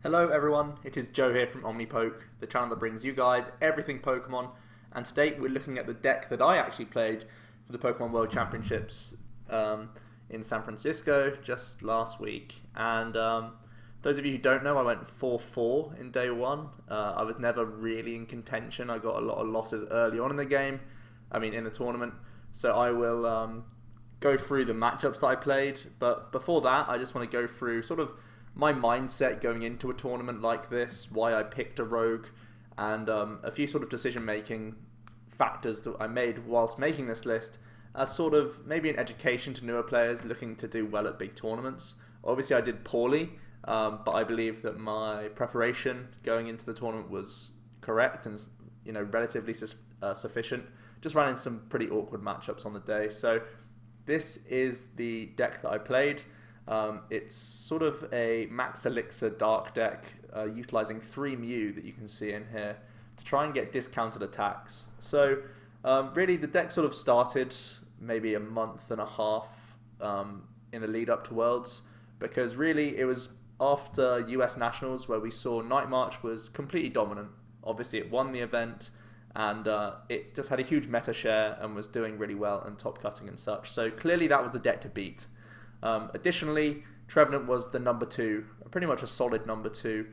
Hello everyone, it is Joe here from OmniPoke, the channel that brings you guys everything Pokemon, and today we're looking at the deck that I actually played for the Pokemon World Championships in San Francisco just last week. And those of you who don't know, I went 4-4 in day one. I was never really in contention. I got a lot of losses early on in the game, in the tournament, so I will go through the matchups that I played, but before that I just want to go through sort of my mindset going into a tournament like this, why I picked a rogue, and a few sort of decision-making factors that I made whilst making this list as sort of maybe an education to newer players looking to do well at big tournaments. Obviously I did poorly, but I believe that my preparation going into the tournament was correct and relatively sufficient. Just ran into some pretty awkward matchups on the day. So this is the deck that I played. It's sort of a Max Elixir Dark deck, utilizing 3 Mew that you can see in here to try and get discounted attacks. So really the deck sort of started maybe a month and a half in the lead up to Worlds, because really it was after US Nationals where we saw Night March was completely dominant. Obviously it won the event, and it just had a huge meta share and was doing really well and top cutting and such. So clearly that was the deck to beat. Additionally, Trevenant was the number 2, pretty much a solid number 2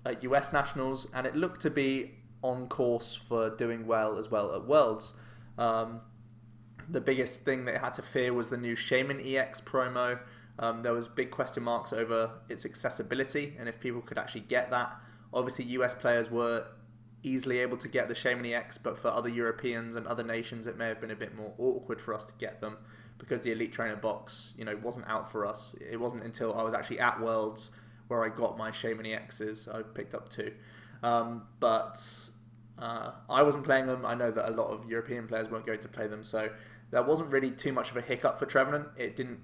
at US Nationals, and it looked to be on course for doing well as well at Worlds. The biggest thing that it had to fear was the new Shaman EX promo. There was big question marks over its accessibility and if people could actually get that. Obviously US players were easily able to get the Shaman EX, but for other Europeans and other nations it may have been a bit more awkward for us to get them, because the Elite Trainer box, wasn't out for us. It wasn't until I was actually at Worlds where I got my Shaman EXs. I picked up 2. But I wasn't playing them. I know that a lot of European players weren't going to play them, so there wasn't really too much of a hiccup for Trevenant. It didn't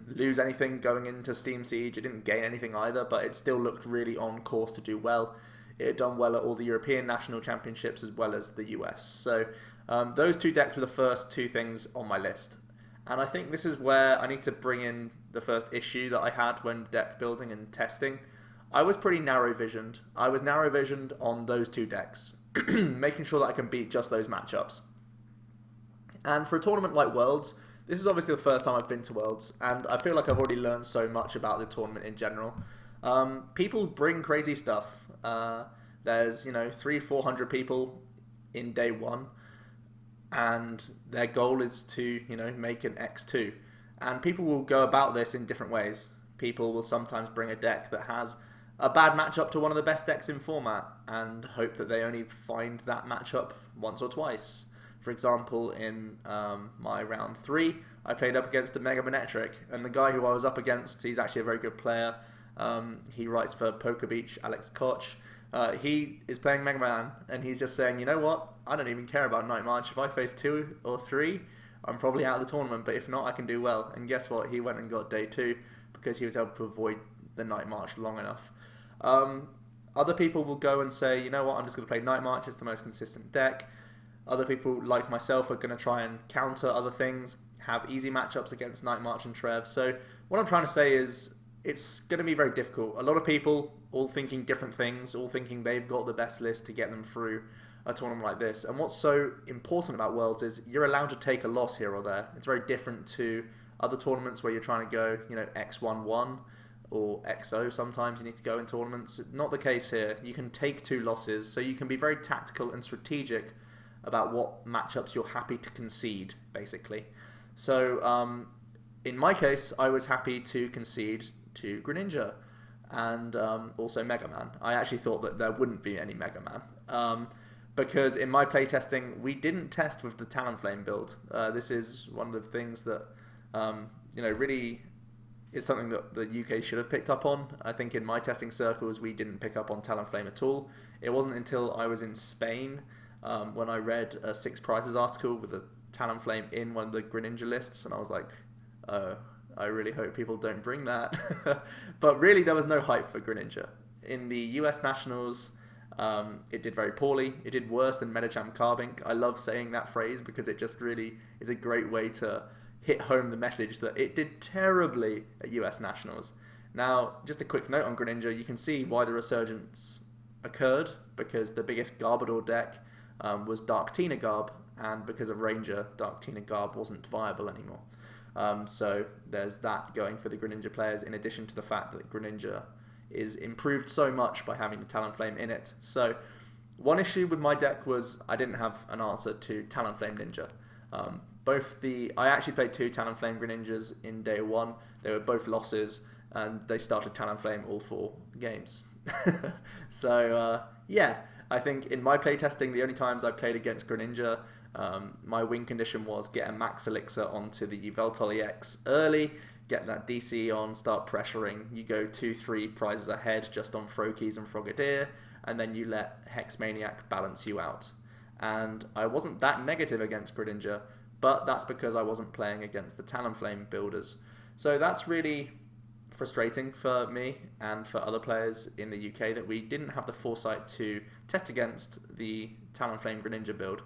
lose anything going into Steam Siege. It didn't gain anything either, but it still looked really on course to do well. It had done well at all the European National Championships as well as the US. So those 2 decks were the first 2 things on my list. And I think this is where I need to bring in the first issue that I had when deck building and testing. I was pretty narrow-visioned. I was narrow-visioned on those 2 decks, making sure that I can beat just those matchups. And for a tournament like Worlds, this is obviously the first time I've been to Worlds, and I feel like I've already learned so much about the tournament in general. People bring crazy stuff. There's, 300-400 people in day 1. And their goal is to, make an X2. And people will go about this in different ways. People will sometimes bring a deck that has a bad matchup to one of the best decks in format and hope that they only find that matchup once or twice. For example, in my round 3, I played up against a Mega Manetric, and the guy who I was up against, he's actually a very good player. He writes for Poker Beach, Alex Koch. He is playing Mega Man, and he's just saying, you know what, I don't even care about Night March. If I face 2 or 3, I'm probably out of the tournament, but if not, I can do well. And guess what? He went and got day 2 because he was able to avoid the Night March long enough. Other people will go and say, you know what, I'm just going to play Night March. It's the most consistent deck. Other people, like myself, are going to try and counter other things, have easy matchups against Night March and Trev. So what I'm trying to say is, it's going to be very difficult. A lot of people all thinking different things, all thinking they've got the best list to get them through a tournament like this. And what's so important about Worlds is you're allowed to take a loss here or there. It's very different to other tournaments where you're trying to go, X1-1 or XO sometimes you need to go in tournaments. Not the case here. You can take 2 losses, so you can be very tactical and strategic about what matchups you're happy to concede, basically. So in my case, I was happy to concede to Greninja and also Mega Man. I actually thought that there wouldn't be any Mega Man because in my playtesting we didn't test with the Talonflame build. This is one of the things that really is something that the UK should have picked up on. I think in my testing circles we didn't pick up on Talonflame at all. It wasn't until I was in Spain when I read a 6 Prices article with a Talonflame in one of the Greninja lists, and I was like, I really hope people don't bring that. But really, there was no hype for Greninja. In the US Nationals, it did very poorly. It did worse than Medicham Carbink. I love saying that phrase because it just really is a great way to hit home the message that it did terribly at US Nationals. Now, just a quick note on Greninja, you can see why the resurgence occurred, because the biggest Garbodor deck was Dark Tina Garb, and because of Ranger, Dark Tina Garb wasn't viable anymore. So there's that going for the Greninja players, in addition to the fact that Greninja is improved so much by having the Talonflame in it. So one issue with my deck was I didn't have an answer to Talonflame Ninja. I actually played 2 Talonflame Greninjas in day 1. They were both losses, and they started Talonflame all 4 games. So yeah, I think in my playtesting, the only times I played against Greninja, my win condition was get a Max Elixir onto the Yveltal EX early, get that DC on, start pressuring. You go 2-3 prizes ahead just on Froakies and Frogadier, and then you let Hexmaniac balance you out. And I wasn't that negative against Greninja, but that's because I wasn't playing against the Talonflame builders. So that's really frustrating for me and for other players in the UK that we didn't have the foresight to test against the Talonflame Greninja build.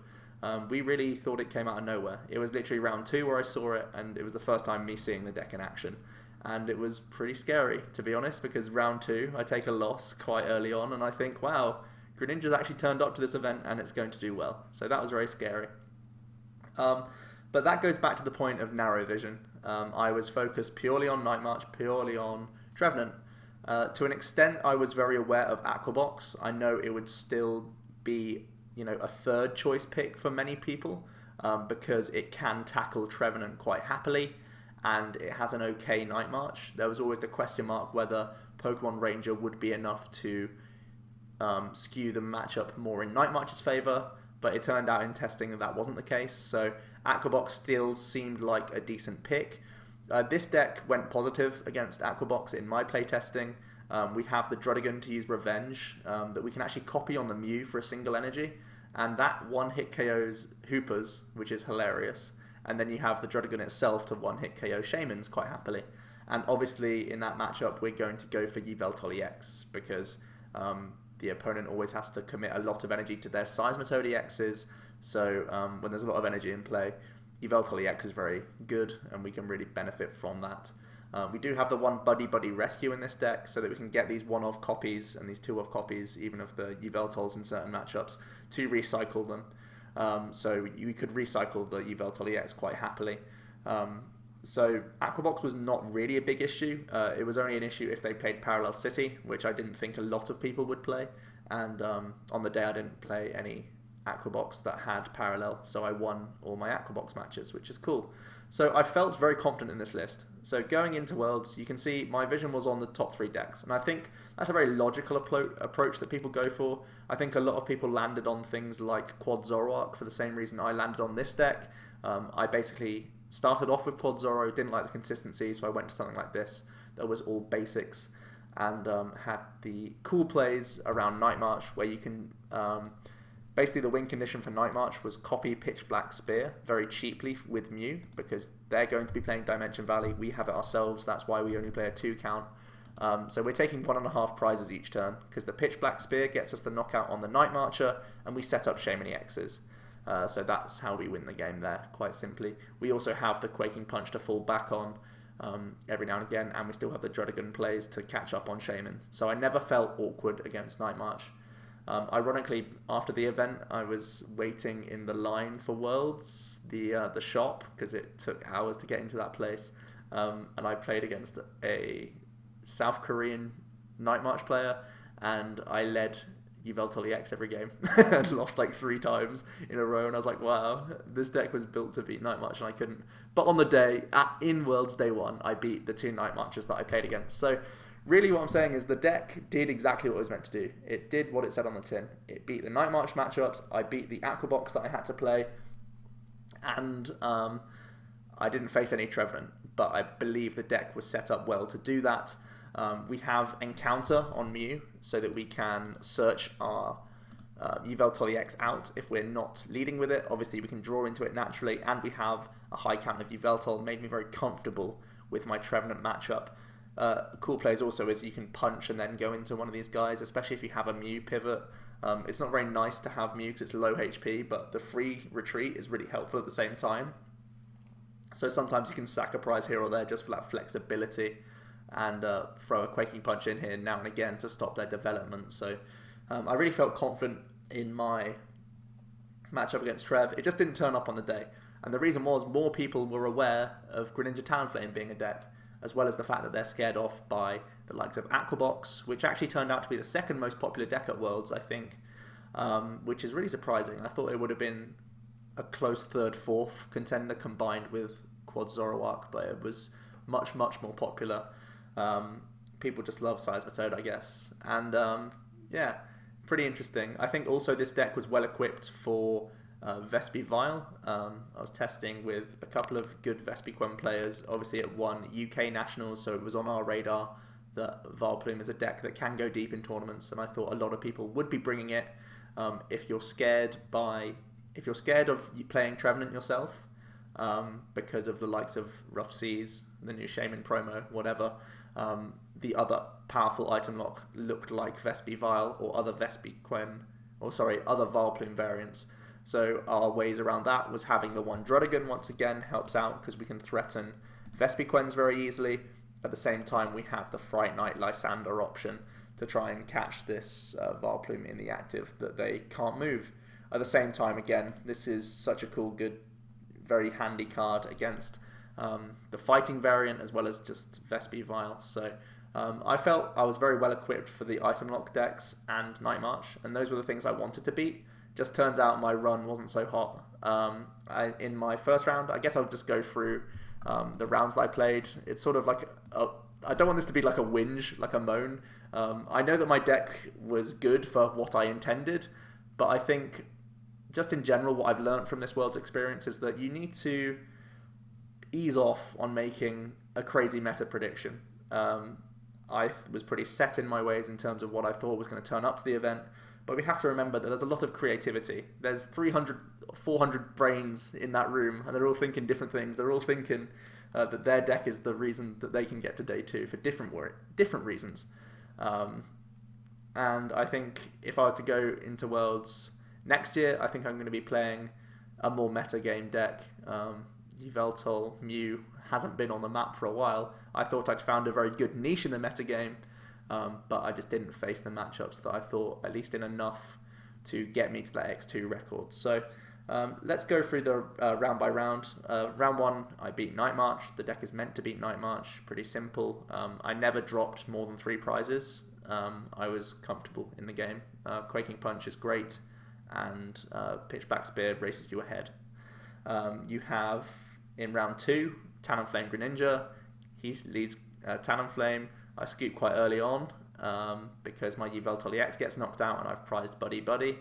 We really thought it came out of nowhere. It was literally round 2 where I saw it, and it was the first time me seeing the deck in action. And it was pretty scary, to be honest, because round 2, I take a loss quite early on, and I think, wow, Greninja's actually turned up to this event, and it's going to do well. So that was very scary. But that goes back to the point of narrow vision. I was focused purely on Night March, purely on Trevenant. To an extent, I was very aware of Aquabox. I know it would still be, a third choice pick for many people, because it can tackle Trevenant quite happily, and it has an okay Night March. There was always the question mark whether Pokemon Ranger would be enough to skew the matchup more in Night March's favour, but it turned out in testing that wasn't the case, so Aquabox still seemed like a decent pick. This deck went positive against Aquabox in my playtesting. We have the Druddigon to use Revenge that we can actually copy on the Mew for a single energy, and that one-hit KOs Hoopers, which is hilarious, and then you have the Druddigon itself to one-hit KO Shamans quite happily. And obviously in that matchup we're going to go for Yveltal EX, because the opponent always has to commit a lot of energy to their Seismitoad EXs, so when there's a lot of energy in play, Yveltal EX is very good, and we can really benefit from that. We do have the one Buddy Rescue in this deck, so that we can get these one-off copies and these two-off copies, even of the Yveltals in certain matchups, to recycle them. So you could recycle the Yveltal EX quite happily. So Aquabox was not really a big issue. It was only an issue if they played Parallel City, which I didn't think a lot of people would play. And on the day I didn't play any Aquabox that had Parallel, so I won all my Aquabox matches, which is cool. So I felt very confident in this list. So going into Worlds, you can see my vision was on the top 3 decks, and I think that's a very logical approach that people go for. I think a lot of people landed on things like Quad Zoroark for the same reason I landed on this deck. I basically started off with Quad Zoro, didn't like the consistency, so I went to something like this that was all basics, and had the cool plays around Night March, where you can basically the win condition for Night March was copy Pitch Black Spear very cheaply with Mew, because they're going to be playing Dimension Valley. We have it ourselves, that's why we only play a 2 count. So we're taking 1.5 prizes each turn, because the Pitch Black Spear gets us the knockout on the Night Marcher, and we set up Shaman EXs. So that's how we win the game there, quite simply. We also have the Quaking Punch to fall back on every now and again, and we still have the Druddigon plays to catch up on Shaman. So I never felt awkward against Night March. Ironically, after the event, I was waiting in the line for Worlds, the shop, because it took hours to get into that place. And I played against a South Korean Night March player, and I led Yveltal EX every game and lost like 3 times in a row, and I was like, wow, this deck was built to beat Night March, and I couldn't. But on the day, in Worlds Day 1, I beat the 2 Night Marches that I played against. So really what I'm saying is the deck did exactly what it was meant to do. It did what it said on the tin. It beat the Night March matchups, I beat the Aquabox that I had to play, and I didn't face any Trevenant, but I believe the deck was set up well to do that. We have Encounter on Mew, so that we can search our Yveltal EX out if we're not leading with it. Obviously we can draw into it naturally, and we have a high count of Yveltal. Made me very comfortable with my Trevenant matchup. Cool plays also is you can punch and then go into one of these guys, especially if you have a Mew pivot. It's not very nice to have Mew because it's low HP, but the free retreat is really helpful at the same time. So sometimes you can sack a prize here or there just for that flexibility. and throw a Quaking Punch in here now and again to stop their development. So I really felt confident in my matchup against Trev. It just didn't turn up on the day. And the reason was more people were aware of Greninja Talonflame being a deck, as well as the fact that they're scared off by the likes of Aquabox, which actually turned out to be the second most popular deck at Worlds, I think, which is really surprising. I thought it would have been a close third, fourth contender combined with Quad Zoroark, but it was much, much more popular. People just love Seismitoad, I guess. And yeah, pretty interesting. I think also this deck was well equipped for Vespivile. I was testing with a couple of good Vespiquen players. Obviously it won UK Nationals, so it was on our radar that Vileplume is a deck that can go deep in tournaments, and I thought a lot of people would be bringing it. If you're scared of playing Trevenant yourself, because of the likes of Rough Seas, the new Shaman promo, whatever, the other powerful item lock looked like Vespivile or other other Vileplume variants. So our ways around that was having the one Druddigon once again helps out because we can threaten Vespiquens very easily. At the same time, we have the Fright Knight Lysander option to try and catch this Vileplume in the active that they can't move. At the same time, again, this is such a cool, good, very handy card against the fighting variant as well as just Vespivile. So I felt I was very well equipped for the item lock decks and Night March, and those were the things I wanted to beat. Just turns out my run wasn't so hot. In my first round, I guess I'll just go through the rounds that I played. It's sort of like I don't want this to be like a whinge, like a moan. I know that my deck was good for what I intended, but I think just in general what I've learned from this World's experience is that you need to ease off on making a crazy meta prediction. I was pretty set in my ways in terms of what I thought was going to turn up to the event, but we have to remember that there's a lot of creativity. There's 300, 400 brains in that room, and they're all thinking different things. They're all thinking that their deck is the reason that they can get to day 2 for different reasons. And I think if I was to go into Worlds next year, I think I'm going to be playing a more meta game deck. Yveltal Mew hasn't been on the map for a while. I thought I'd found a very good niche in the meta game, but I just didn't face the matchups that I thought at least in enough to get me to that X2 record. So let's go through the round by round. Round 1, I beat Night March. The deck is meant to beat Night March. Pretty simple. I never dropped more than 3 prizes. I was comfortable in the game. Quaking Punch is great, and Pitchback Spear races you ahead. You have, in round 2, Talonflame Greninja. He leads Talonflame. I scoop quite early on because my Yveltal EX gets knocked out and I've prized Buddy Buddy.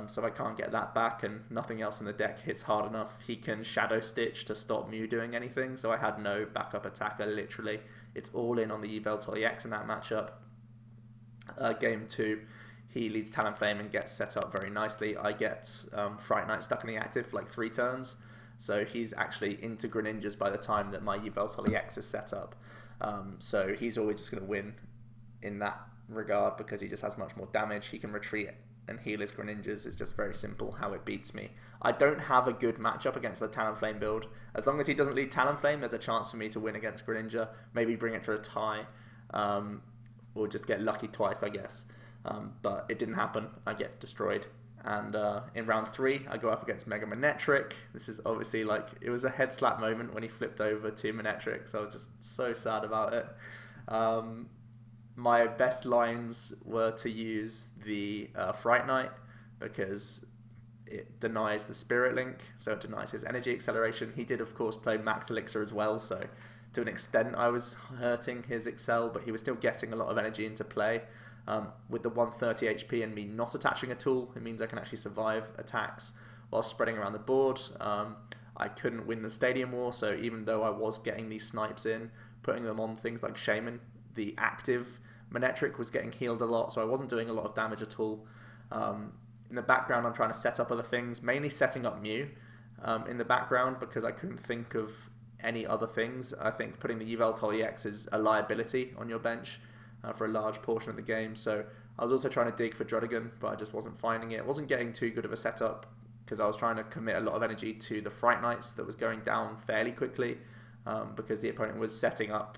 So I can't get that back, and nothing else in the deck hits hard enough. He can Shadow Stitch to stop Mew doing anything, so I had no backup attacker, literally. It's all in on the Yveltal EX in that matchup. Game 2, he leads Talonflame and gets set up very nicely. I get Fright Knight stuck in the active for like 3 turns, so he's actually into Greninjas by the time that my Yveltal EX is set up. So he's always just going to win in that regard because he just has much more damage. He can retreat and heal his Greninjas. It's just very simple how it beats me. I don't have a good matchup against the Talonflame build. As long as he doesn't lead Talonflame, there's a chance for me to win against Greninja, maybe bring it to a tie, or just get lucky twice, I guess. But it didn't happen. I get destroyed. And in round 3, I go up against Mega Manectric. This is obviously like, it was a head slap moment when he flipped over to Manectric, so I was just so sad about it. My best lines were to use the Fright Knight because it denies the Spirit Link, so it denies his energy acceleration. He did, of course, play Max Elixir as well, so to an extent I was hurting his Excel, but he was still getting a lot of energy into play. With the 130 HP and me not attaching a tool, it means I can actually survive attacks while spreading around the board. I couldn't win the Stadium War, so even though I was getting these snipes in, putting them on things like Shaman, the active Manectric was getting healed a lot, so I wasn't doing a lot of damage at all. In the background, I'm trying to set up other things, mainly setting up Mew in the background because I couldn't think of any other things. I think putting the Yveltal EX is a liability on your bench for a large portion of the game, so I was also trying to dig for Druddigon, but I just wasn't finding it. I wasn't getting too good of a setup because I was trying to commit a lot of energy to the Fright Knights that was going down fairly quickly because the opponent was setting up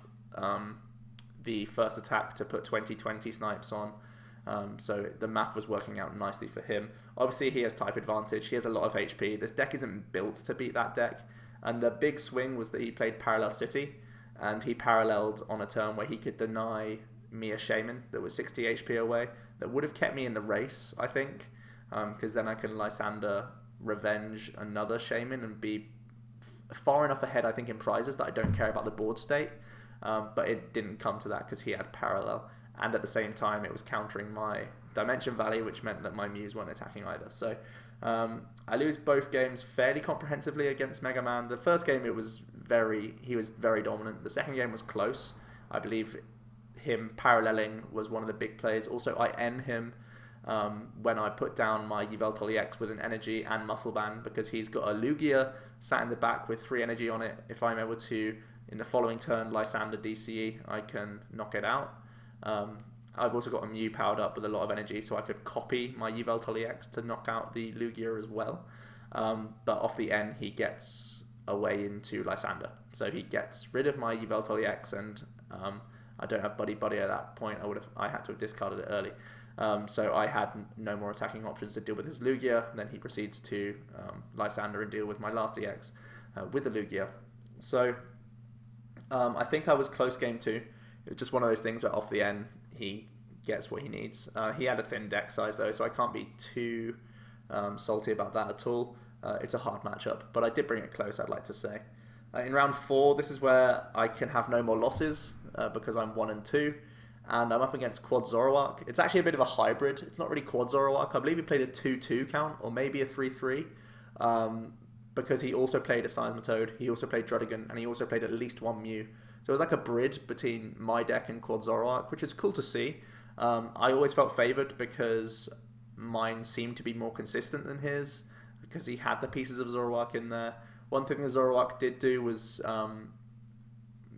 the first attack to put 20/20 snipes on. So the math was working out nicely for him. Obviously, he has type advantage. He has a lot of HP. This deck isn't built to beat that deck. And the big swing was that he played Parallel City, and he paralleled on a turn where he could deny me a Shaman that was 60 HP away. That would have kept me in the race, I think, because then I can Lysander revenge another Shaman and be far enough ahead, I think, in prizes that I don't care about the board state. But it didn't come to that because he had Parallel. And at the same time, it was countering my Dimension Valley, which meant that my Muse weren't attacking either. So I lose both games fairly comprehensively against Mega Man. The first game, he was very dominant. The second game was close. I believe him paralleling was one of the big plays. Also, I N him when I put down my Yveltal EX with an energy and Muscle Band, because he's got a Lugia sat in the back with 3 energy on it. If I'm able to, in the following turn, Lysander DCE, I can knock it out. I've also got a Mew powered up with a lot of energy, so I could copy my Yveltal EX to knock out the Lugia as well. But off the end, he gets away into Lysander. So he gets rid of my Yveltal EX, and I don't have Buddy Buddy at that point. I had to have discarded it early. So I had no more attacking options to deal with his Lugia. Then he proceeds to Lysander and deal with my last EX with the Lugia. So I think I was close game 2. It was just one of those things where off the end, he gets what he needs. He had a thin deck size though, so I can't be too salty about that at all. It's a hard matchup, but I did bring it close, I'd like to say. In round 4, this is where I can have no more losses because I'm 1 and 2, and I'm up against Quad Zoroark. It's actually a bit of a hybrid. It's not really Quad Zoroark. I believe he played a 2-2 count, or maybe a 3-3, because he also played a Seismitoad, he also played Druddigon, and he also played at least 1 Mew. So it was like a bridge between my deck and Quad Zoroark, which is cool to see. I always felt favoured because mine seemed to be more consistent than his, because he had the pieces of Zoroark in there. One thing that Zoroark did do was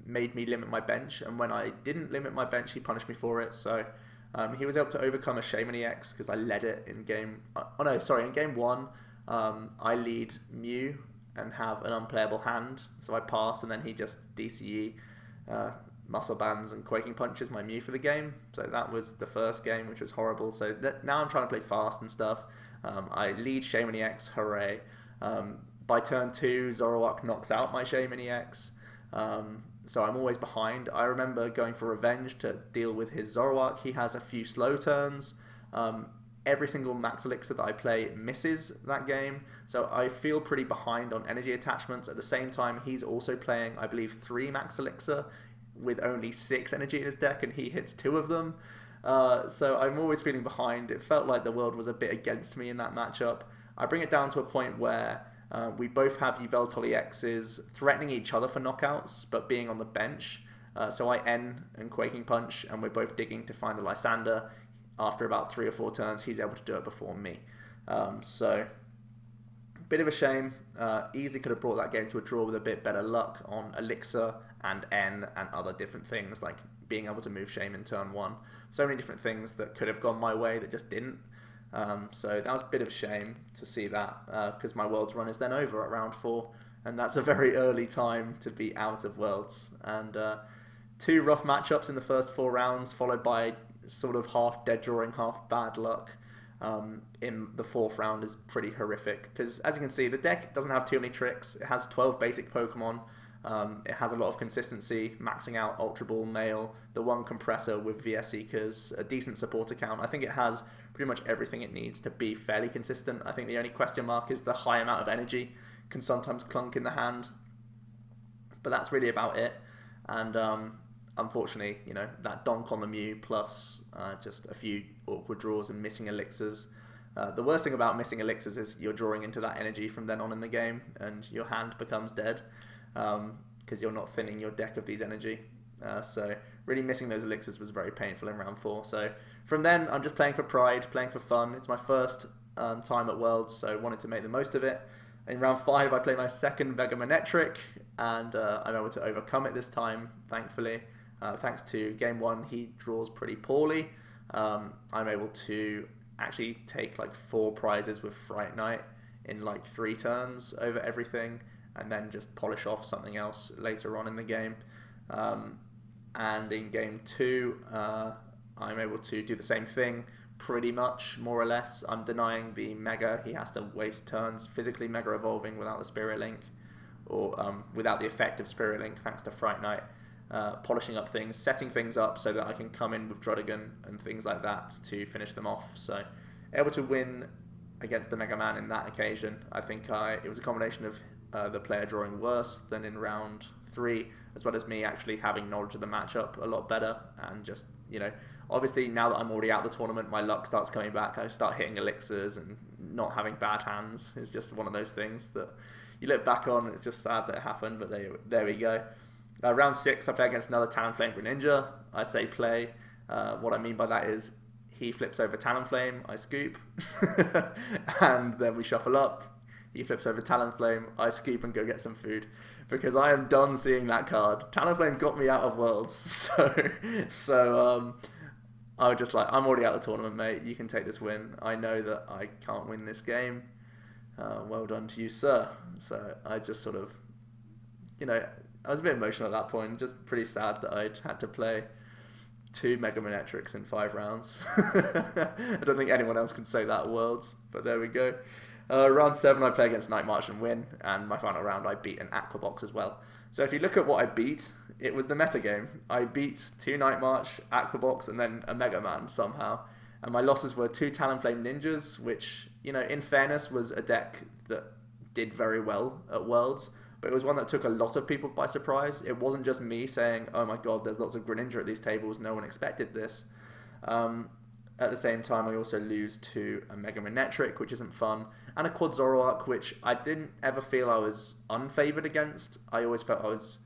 made me limit my bench, and when I didn't limit my bench, he punished me for it. So he was able to overcome a Shaman EX because I led it in game... in game 1, I lead Mew and have an unplayable hand, so I pass, and then he just DCE Muscle Bands and Quaking Punches my Mew for the game. So that was the first game, which was horrible. So now I'm trying to play fast and stuff. I lead Shaman EX, hooray. By turn 2, Zoroark knocks out my Shaman EX. So I'm always behind. I remember going for revenge to deal with his Zoroark. He has a few slow turns. Every single Max Elixir that I play misses that game, so I feel pretty behind on energy attachments. At the same time, he's also playing, I believe, 3 Max Elixir with only 6 energy in his deck, and he hits 2 of them. So I'm always feeling behind. It felt like the world was a bit against me in that matchup. I bring it down to a point where we both have Yveltal EXs threatening each other for knockouts, but being on the bench. So I N and Quaking Punch, and we're both digging to find the Lysander. After about 3 or 4 turns, he's able to do it before me. So, bit of a shame. Easily could have brought that game to a draw with a bit better luck on Elixir and N and other different things, like being able to move Shame in turn 1. So many different things that could have gone my way that just didn't. So that was a bit of a shame to see that, because my Worlds run is then over at round 4, and that's a very early time to be out of Worlds. And 2 rough matchups in the first 4 rounds, followed by sort of half dead drawing, half bad luck in the 4th round is pretty horrific, because as you can see, the deck doesn't have too many tricks. It has 12 basic Pokemon. It has a lot of consistency, maxing out Ultra Ball, Mail, the 1 compressor with VS Seekers, a decent support account. I think it has pretty much everything it needs to be fairly consistent. I think the only question mark is the high amount of energy can sometimes clunk in the hand, but that's really about it. And unfortunately, that donk on the Mew plus just a few awkward draws and missing elixirs. The worst thing about missing elixirs is you're drawing into that energy from then on in the game, and your hand becomes dead because you're not thinning your deck of these energy. So really missing those elixirs was very painful in round 4. So from then, I'm just playing for pride, playing for fun. It's my first time at Worlds, so I wanted to make the most of it. In round 5, I play my second Mega Manetric, and I'm able to overcome it this time, thankfully. Thanks to game 1, he draws pretty poorly. I'm able to actually take like 4 prizes with Fright Night in like 3 turns over everything, and then just polish off something else later on in the game. and in game 2, I'm able to do the same thing, pretty much, more or less. I'm denying the Mega. He has to waste turns physically Mega evolving without the Spirit Link, or without the effect of Spirit Link, thanks to Fright Knight. Polishing up things, setting things up so that I can come in with Druddigan and things like that to finish them off. So, able to win against the Mega Man in that occasion. I think it was a combination of the player drawing worse than in round 3, as well as me actually having knowledge of the matchup a lot better, and just, obviously now that I'm already out of the tournament, my luck starts coming back. I start hitting elixirs and not having bad hands. It's just one of those things that you look back on, it's just sad that it happened, but there we go. Round 6, I play against another Talonflame Greninja. I say play. What I mean by that is he flips over Talonflame, I scoop, and then we shuffle up. He flips over Talonflame, I scoop and go get some food, because I am done seeing that card. Talonflame got me out of Worlds, so I was just like, I'm already out of the tournament, mate. You can take this win. I know that I can't win this game. Well done to you, sir. So I just sort of, I was a bit emotional at that point. Just pretty sad that I'd had to play 2 Mega Manetrics in 5 rounds. I don't think anyone else can say that at Worlds, but there we go. Round 7, I play against Night March and win, and my final round, I beat an Aquabox as well. So if you look at what I beat, it was the meta game. I beat 2 Night March, Aquabox, and then a Mega Man somehow. And my losses were 2 Talonflame Ninjas, which, in fairness, was a deck that did very well at Worlds, but it was one that took a lot of people by surprise. It wasn't just me saying, oh my god, there's lots of Greninja at these tables, no one expected this. At the same time, I also lose to a Mega Manetric, which isn't fun, and a Quad Zoroark, which I didn't ever feel I was unfavoured against. I always felt I was,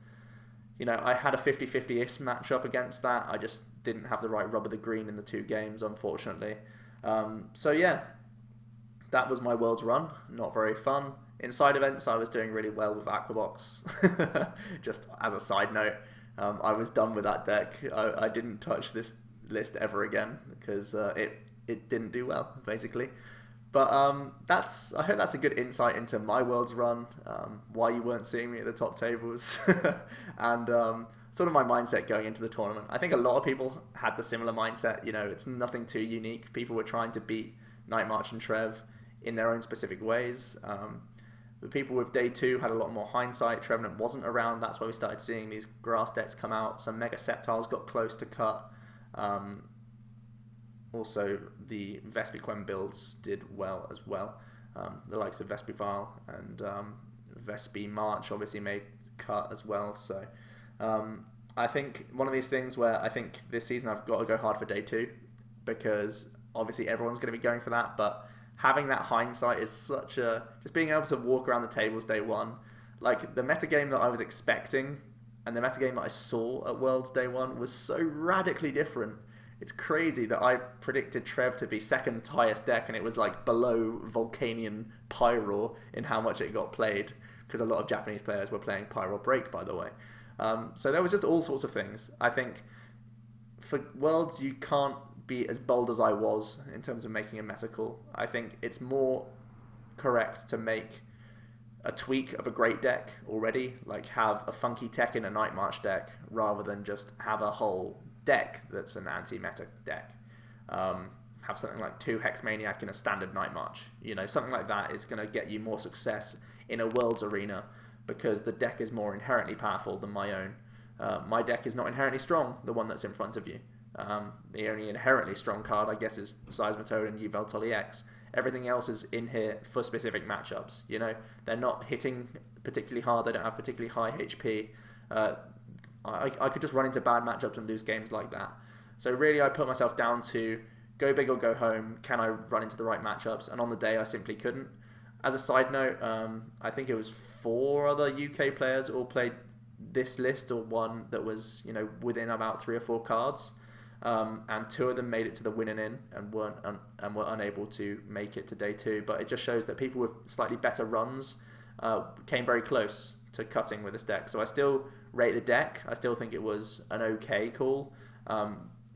I had a 50-50-ish matchup against that. I just didn't have the right rub of the green in the 2 games, unfortunately. So yeah, that was my Worlds run. Not very fun. In side events, I was doing really well with Aquabox. Just as a side note, I was done with that deck. I didn't touch this list ever again because it didn't do well, basically. But I hope that's a good insight into my Worlds run, why you weren't seeing me at the top tables, and sort of my mindset going into the tournament. I think a lot of people had the similar mindset. It's nothing too unique. People were trying to beat Night March and Trev in their own specific ways. The people with day 2 had a lot more hindsight. Trevenant wasn't around. That's why we started seeing these grass decks come out. Some Mega Sceptiles got close to cut. Also, the Vespiquen builds did well as well. The likes of Vespivile and Vespi March obviously made cut as well. So I think one of these things where I think this season I've got to go hard for day 2, because obviously everyone's going to be going for that, but having that hindsight is just being able to walk around the tables day 1. Like, the metagame that I was expecting and the metagame that I saw at Worlds day 1 was so radically different. It's crazy that I predicted Trev to be 2nd highest deck, and it was like below Volcanion Pyro in how much it got played, because a lot of Japanese players were playing Pyro Break, by the way. So there was just all sorts of things. I think for Worlds, you can't be as bold as I was in terms of making a meta call. I think it's more correct to make a tweak of a great deck already, like have a funky tech in a Night March deck, rather than just have a whole deck that's an anti-meta deck. Have something like 2 Hex Maniac in a standard Night March. Something like that is going to get you more success in a Worlds arena, because the deck is more inherently powerful than my own. My deck is not inherently strong, the one that's in front of you. The only inherently strong card, I guess, is Seismitoad and Yveltal EX. Everything else is in here for specific matchups. They're not hitting particularly hard. They don't have particularly high HP. I could just run into bad matchups and lose games like that. So really, I put myself down to go big or go home. Can I run into the right matchups? And on the day, I simply couldn't. As a side note, I think it was 4 other UK players all played this list, or one that was within about 3 or 4 cards. And 2 of them made it to the winning in and were unable to make it to day 2. But it just shows that people with slightly better runs came very close to cutting with this deck. So I still rate the deck. I still think it was an okay call.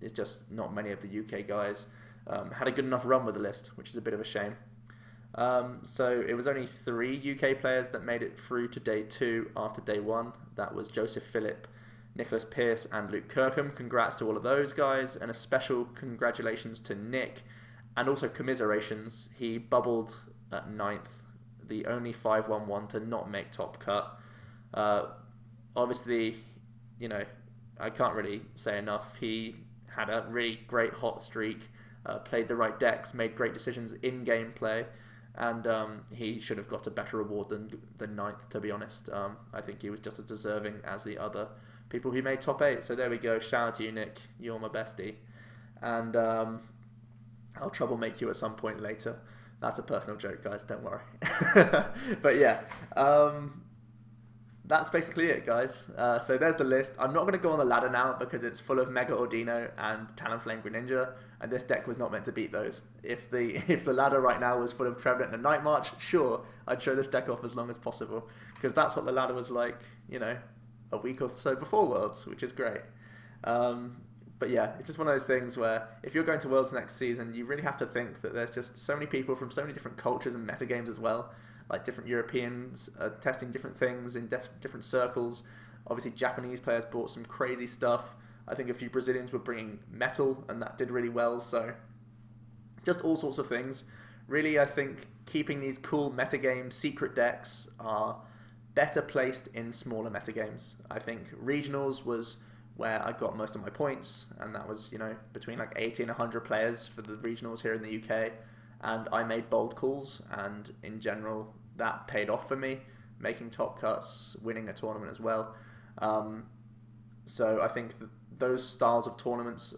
It's just not many of the UK guys had a good enough run with the list, which is a bit of a shame. So it was only 3 UK players that made it through to day 2 after day 1. That was Joseph Phillip, Nicholas Pearce and Luke Kirkham. Congrats to all of those guys, and a special congratulations to Nick, and also commiserations. He bubbled at 9th, the only 511 to not make top cut. Obviously, you know, I can't really say enough. He had a really great hot streak, played the right decks, made great decisions in gameplay, and he should have got a better reward than 9th, to be honest. I think he was just as deserving as the other people who made top 8. So there we go. Shout out to you, Nick. You're my bestie. And I'll troublemaker you at some point later. That's a personal joke, guys. Don't worry. But yeah, that's basically it, guys. So there's the list. I'm not going to go on the ladder now because it's full of Mega Ordino and Talonflame Greninja, and this deck was not meant to beat those. If the ladder right now was full of Trevenant and Night March, sure, I'd show this deck off as long as possible, because that's what the ladder was like, you know, a week or so before Worlds, which is great. But yeah, it's just one of those things where if you're going to Worlds next season, you really have to think that there's just so many people from so many different cultures and metagames as well. Like different Europeans testing different things in different circles. Obviously, Japanese players brought some crazy stuff. I think a few Brazilians were bringing metal, and that did really well. So just all sorts of things. Really, I think keeping these cool metagame secret decks are better placed in smaller metagames. I think regionals was where I got most of my points, and that was, you know, between like 80 and 100 players for the regionals here in the UK, and I made bold calls, and in general that paid off for me, making top cuts, winning a tournament as well. So I think those styles of tournaments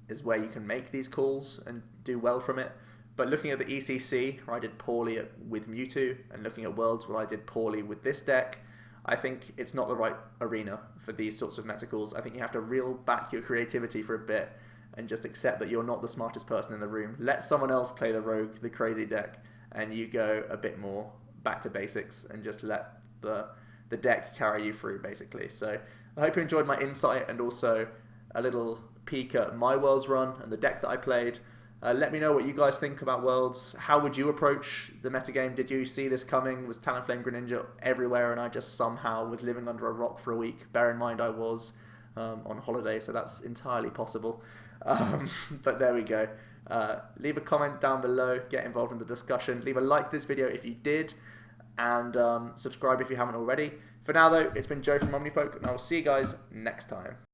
is where you can make these calls and do well from it. But looking at the ECC, where I did poorly with Mewtwo, and looking at Worlds where I did poorly with this deck, I think it's not the right arena for these sorts of meta calls. I think you have to reel back your creativity for a bit and just accept that you're not the smartest person in the room. Let someone else play the rogue, the crazy deck, and you go a bit more back to basics and just let the deck carry you through, basically. So I hope you enjoyed my insight and also a little peek at my Worlds run and the deck that I played. Let me know what you guys think about Worlds. How would you approach the metagame? Did you see this coming? Was Talonflame Greninja everywhere and I just somehow was living under a rock for a week? Bear in mind I was on holiday, so that's entirely possible. But there we go. Leave a comment down below, get involved in the discussion. Leave a like to this video if you did, and subscribe if you haven't already. For now though, it's been Joe from OmniPoke, and I will see you guys next time.